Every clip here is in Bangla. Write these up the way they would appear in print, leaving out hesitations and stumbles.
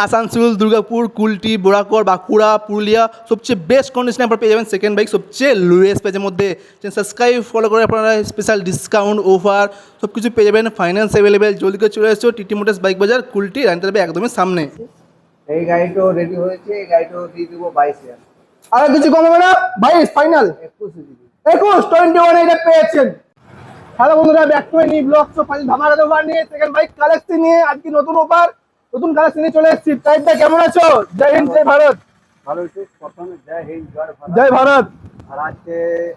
আসানসোল, দুর্গাপুর, কুলটি, বোরাকর, বাঁকুড়া, পুরুলিয়া সবচেয়ে বেস্ট কন্ডিশনে আপনারা পেয়ে যাবেন সেকেন্ড বাইক সবচেয়ে লোয়েস্ট প্রাইসের মধ্যে। সাবস্ক্রাইব ফলো করে আপনারা স্পেশাল ডিসকাউন্ট অফার সব কিছু পেয়ে যাবেন। Finance available. জলদি করে চলে এসেছো টিটি মোটরস বাইক বাজার, কুলটি রানটারবে একদমই সামনে। এই গাড়িটাও রেডি হয়েছে, এই গাড়িটাও দিয়ে দেবো 22,000। আর কিছু কম হবে না? 22 ফাইনাল 21 21 এটা পেয়েছেন। হ্যালো বন্ধুরা, back to any blog. So final ধামাকা অফার নিয়ে সেকেন্ড বাইক কালেকশন নিয়ে আজকে নতুন অফার নতুন কালেকশন নিয়ে চলে এসেছি। টাইপটা কেমন আছো? জয় হিন্দ, জয় ভারত। ভালো হয়েছে। প্রথমে জয় হিন্দ, জয় ভারত। আর আজকে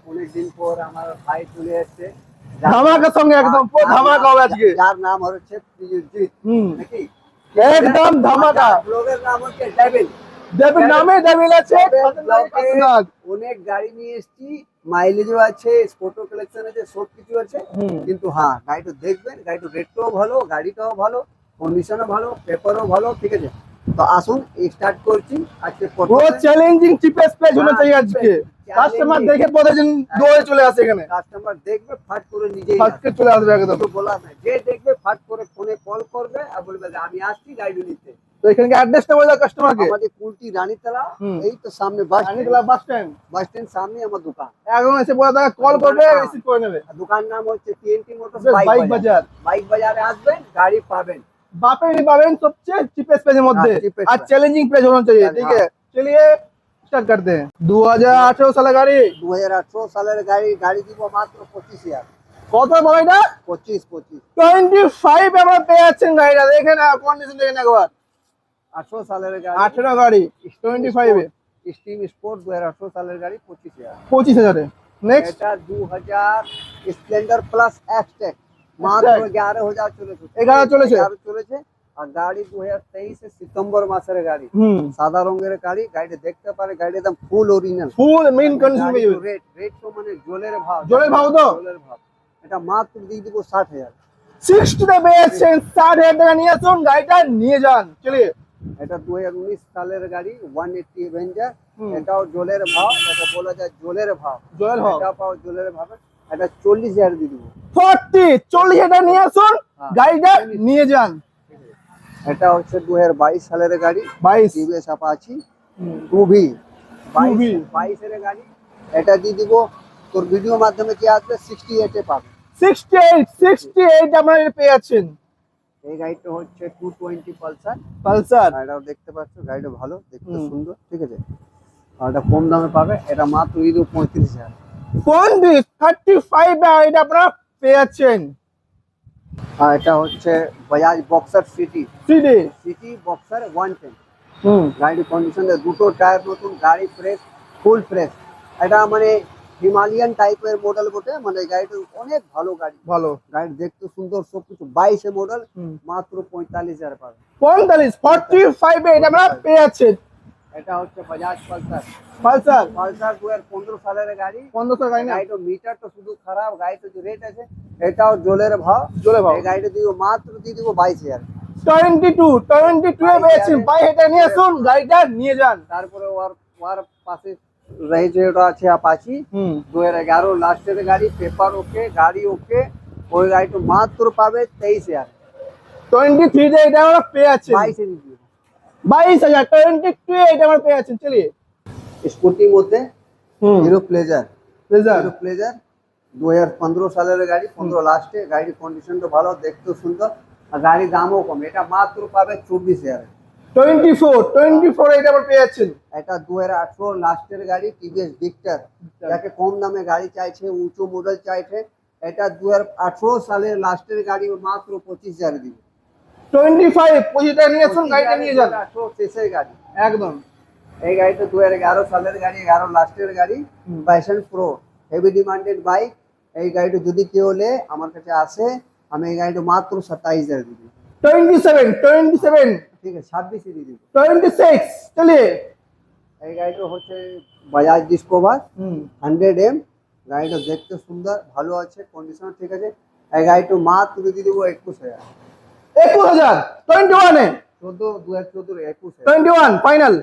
অনেকদিন পর আমার ভাই চলে এসেছে ধামাকার সঙ্গে, একদম পুরো ধামাকা হবে আজকে। যার নাম হচ্ছে প্রিয়জিৎ, নাকি একদম ধামাকা। ব্লগের নাম হচ্ছে ডেভিল। ডেভিল নামে ডেভিল আছে। অনেক গাড়ি নিয়ে এসেছি, মাইলেজও আছে, ফটো কালেকশন আছে, সব কিছু আছে। কিন্তু হ্যাঁ, গাড়িটা দেখবেন, গাড়িটা রেটটাও ভালো, গাড়িটাও ভালো, কন্ডিশনও ভালো, পেপারও ভালো, ঠিক আছে। তো আসুন স্টার্ট করছি। আজকে পুরো চ্যালেঞ্জিং চিপেস্ট প্রাইস হলো চাই আজকে। কাস্টমার দেখে প্রতিদিন দৌড়ে চলে আসে এখানে। কাস্টমার দেখবে ফাট করে নিজেই ফাটকে চলে আসবে একদম। তো বলা নাই, যে দেখবে ফাট করে ফোনে কল করবে আর বলবে যে আমি আসছি গাড়ি নিতে। তো এখানে অ্যাড্রেসটা বলে দাও কাস্টমারকে। আমাদের কুলটি রানীতলা, এই তো সামনে বাস রানীতলা বাস স্ট্যান্ড সামনে আমার দোকান। এখন এসে বলে দাও, কল করবে, রিসিভ করে নেবে। দোকান নাম হচ্ছে টিএনটি মোটরস বাইক বাজার। বাইক বাজারে আসবেন, গাড়ি পাবেন, বাপেরই পাবেন সবচেয়ে চিপেস্ট প্রাইসের মধ্যে। আর চ্যালেঞ্জিং প্রাইস होना चाहिए, ठीक है। चलिए स्टार्ट करते हैं। 2018 সালের গাড়ি। 2018 সালের গাড়ি। গাড়ি দিব মাত্র 25,000। কত বড় এটা? 25 25 আমরা পেয়ে যাচ্ছেন গাড়িটা। দেখেন কন্ডিশন দেখেন একবার। 18 সালের গাড়ি। 18 গাড়ি 25 এ স্টিম স্পোর্ট 2018 সালের গাড়ি 25,000। 25,000 এ। নেক্সট এটা 2000 স্প্লেন্ডার প্লাস এক্সটেক মাত্র 11,000 চলেছে। 11 চলেছে। আর গাড়ি 2023 সিতম্বর মাসের গাড়ি। সাদা রঙের গাড়ি। গাড়িটা দেখতে পারে, গাড়ি একদম ফুল অরিজিনাল, ফুল মেইন কন্ডিশন পেয়ে যাবেন। রেট তো মানে জলের ভাব। জলের ভাব তো? জলের ভাব। এটা মাত্র দিয়ে দিব 60,000। 60 তে পেয়েছেন। 60,000 টাকা নিয়ে আসুন, গাড়িটা নিয়ে যান। চলিয়ে এটা 2019 সালের গাড়ি 180 অ্যাভেঞ্জার। এটাও জলের ভাব, এটা বলা যায় জলের ভাব। জলের ভাব। এটা পাও জলের ভাব। এটা 40,000 দিয়ে দিব। 40 টাকা নিয়ে আসুন, গাড়িটা নিয়ে যান। এটা হচ্ছে 2022 সালের গাড়ি 22 টিভিএস অ্যাপাচি 2V 22 এর গাড়ি। এটা দিয়ে দিব তোর ভিডিও মাধ্যমে কি আসবে 68 এ পাবে। 68 আপনারা পেয়ে যাচ্ছেন। এই গাড়িটা হচ্ছে 220 পালসার। এটাও দেখতে পাচ্ছ, গাড়িটা ভালো, দেখতে সুন্দর, ঠিক আছে। আর এটা কম দামে পাবে, এটা মাত্র দিয়ে দেবো 35,000। 35 এটা আপনারা পেয়ে যাচ্ছেন। আর এটা হচ্ছে বাজাজ বক্সার সিটি বক্সার 110। গাড়ির কন্ডিশন দুটো টায়ার নতুন, গাড়ি ফ্রেশ, ফুল ফ্রেশ। এটা মানে হিমালয়ান টাইপের মডেল বটে, মানে গাড়িটা অনেক ভালো গাড়ি, ভালো গাড়ি দেখতে সুন্দর, সবকিছু। 22 এর মডেল, মাত্র 45,000 পাবে। 45 এটা আপনারা পেয়ে যাচ্ছেন। এটা হচ্ছে বাজাজ পালসার 2015 সালের গাড়ি। 1500 গাড়ি না? গাড়িটা মিটারটা শুধু খারাপ, গাড়িটা যে রেট আছে এটাও জলের ভাব। এই গাড়িটা দিব মাত্র দিয়ে দিব 22,000। 22 এ পেয়েছেন। 22 এটা নিয়ে আসুন, গাড়িটা নিয়ে যান। তারপরে ওর পাশে রয়েছে ওটা আছে অ্যাপাচি 2011 লাস্টের গাড়ি, পেপার ওকে, গাড়ি ওকে। ওই গাড়িটা মাত্র পাবে 23,000। 23 তে এটা আমরা পেয়ে যাচ্ছেন। 22 এ দিয়ে দিব। 22,000 22 এটা আমরা পেয়ে যাচ্ছেন। চলিয়ে স্কুটির মধ্যে হিরো প্লেজার 2015 সালের গাড়ি, 15 লাস্টে। গাড়ির কন্ডিশনটা ভালো, দেখতেও সুন্দর, আর গাড়ির দামও কম। এটা মাত্র পাবে 24,000। 24 এটা আমরা পেয়ে যাচ্ছেন। এটা 2018 লাস্টের গাড়ি, টিভিএস ভিক্টর। যাকে কম দামে গাড়ি চাইছে, উঁচু মডেল চাইছে, এটা 2018 সালের লাস্টের গাড়ি, মাত্র 25,000 দিবে। 25 টাকা নিয়ে আসুন, গাড়িটা নিয়ে যান। 2018 শেষের গাড়ি একদম। এই গাড়িটা 2011 সালের গাড়ি, 11 লাস্টের গাড়ি, passion pro, heavy demanded bike. এই গাড়িটা যদি কেউ লে আমার কাছে আসে, আমি এই গাড়িটা মাত্র 27,000 দিবি। 27 ঠিক আছে, 26 দিয়ে দিবি। 26 চলিয়ে। এই গাড়িটা হচ্ছে বাজাজ ডিসকভার 100M। গাড়িটা দেখতে সুন্দর, ভালো আছে, কন্ডিশন ঠিক আছে। এই গাড়িটা মাত্র দিয়ে দিব 21,000। 21,000 21 এ 2014 21 21 ফাইনাল।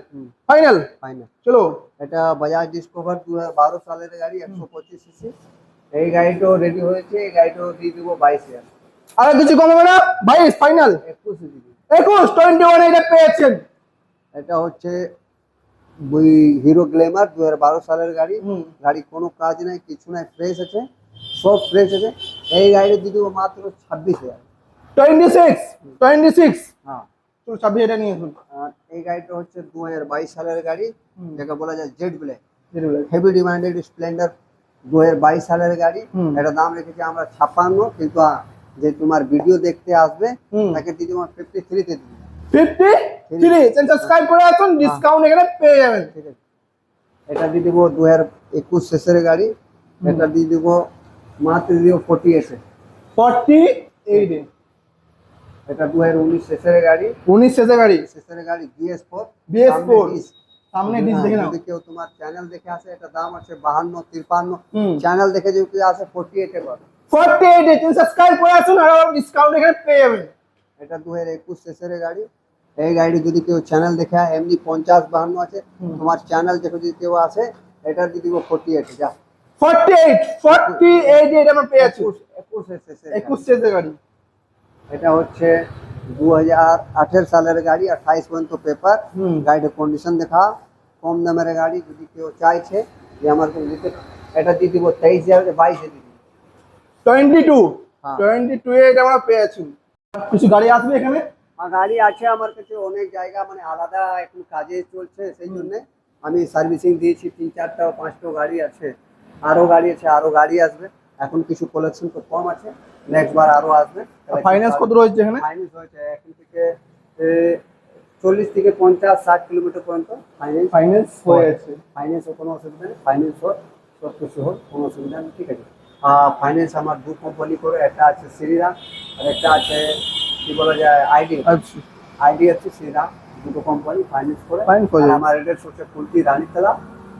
চলো। এটা বাজাজ ডিসকভার 2012 সালের গাড়ি, 125 সিসি। এই গাড়িটাও রেডি হয়েছে, এই গাড়িটাও দিয়ে দিব 22,000। আর কিছু কম হবে না? 22 ফাইনাল 21 দিয়ে দিব। 21 এটা পেয়েছেন। এটা হচ্ছে ওই হিরো গ্ল্যামার 2012 সালের গাড়ি। হুম। গাড়ি কোনো কাজ নাই, কিছু নাই, ফ্রেশ আছে, সব ফ্রেশ আছে। এই গাড়ি দিদি মাত্র 26,000। 26 হ্যাঁ। তো 26 এটা নিয়ে আসুন। আর এই গাড়িটা হচ্ছে 2022 সালের গাড়ি, হুম। যাকে বলা যায় jet black, heavy demanded Splendor 2022 সালের গাড়ি। হুম। এটা দাম রেখেছি আমরা 56, কিন্তু যে তোমার ভিডিও দেখতে আসবে হুম। তাকে দিদি আমার 53 তে দিদি। 53 সাবস্ক্রাইব করে আসুন, ডিসকাউন্ট এখানে পেয়ে যাবেন। ঠিক আছে, এটা দিয়ে দিব 2021 শেষের গাড়ি। এটা দিয়ে দিব মাত্র দিয়ে 48 এ। 48 এ। এটা 2019 শেষের গাড়ি। 19 শেষের গাড়ি। শেষের গাড়ি BS4। BS4 সামনে ডিস দেখে নাও। যদি কেউ তোমার চ্যানেল দেখে আসে, এটা দাম আছে 52 53। হুম। চ্যানেল দেখে যদি কেউ আসে 48 এ পাবে। 48 এ তুমি সাবস্ক্রাইব করে আসুন আর ডিসকাউন্ট এখানে পেয়ে যাবেন। এটা 2021 শেষের গাড়ি। এই গাড়ি যদি কেউ চ্যানেল দেখে আসে, এমনি 50 52 আছে, তোমার চ্যানেল দেখে যদি কেউ আসে, এটা দিয়ে দিব 48 এ। যা 48 এ এটা আমরা পেয়ে যাচ্ছি। 21 এর শেষের 21 গাড়ি। শেষের গাড়ি। এটা হচ্ছে 2018 সালের গাড়ি, 28 পর্যন্ত পেপার। হুম। গাড়ির কন্ডিশন দেখা, কম দামের গাড়ি যদি কেউ চাইছে যে আমার কাছে দিতে, এটা দিয়ে দিব 23,000 22 এ দিয়ে দিব। 22 হ্যাঁ। 22 এ এটা আমরা পেয়ে যাচ্ছি। কিছু গাড়ি আসবে এখানে। আর গাড়ি আছে আমার কাছে অনেক জায়গা, মানে আলাদা এখন কাজে চলছে, সেই জন্য আমি সার্ভিসিং দিয়েছি। 3-4টা 5টা গাড়ি আছে, আরো গাড়ি আছে, আরো গাড়ি আসবে। এখন কিছু কালেকশন তো কম আছে, নেক্সট বার আরো আসবে। ফাইন্যান্স কত রয়েছে এখানে? ফাইন্যান্স হয়েছে এখন থেকে 40 থেকে 50-60 কিলোমিটার পর্যন্ত ফাইন্যান্স হয়ে আছে। ফাইন্যান্সের কোনো অসুবিধা নেই। ফাইন্যান্স হোক, সব কিছু হোক, কোনো অসুবিধা নেই। ঠিক আছে। ফাইন্যান্স আমার 2 কোম্পানি করে, একটা আছে শ্রীরাম আর একটা আছে কি বলা যায় আইডি। আচ্ছা। আইডি আছে শ্রীরাম, দুটো কোম্পানি ফাইন্যান্স করে। Finance করে। আর আমার এড্রেস হচ্ছে কুলটি রানীতলা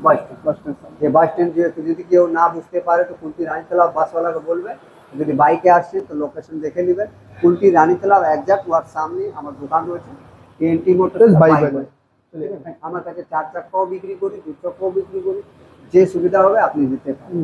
বাস স্ট্যান্ড। যে বাস স্ট্যান্ড যদি কেউ না বুঝতে পারে তো কুলটি রানীতলা বাসওয়ালাকে বলবে। যদি বাইকে আসছে তো লোকেশন দেখে নেবেন, কুলটি রানীতলা একজাক্ট ওয়ার সামনে আমার দোকান রয়েছে। TNT মোটরস বাইক বাইক বাজার। আমার কাছে 4 চাকাও বিক্রি করি, 2 চাকাও বিক্রি করি, যে সুবিধা হবে আপনি নিতে পারেন।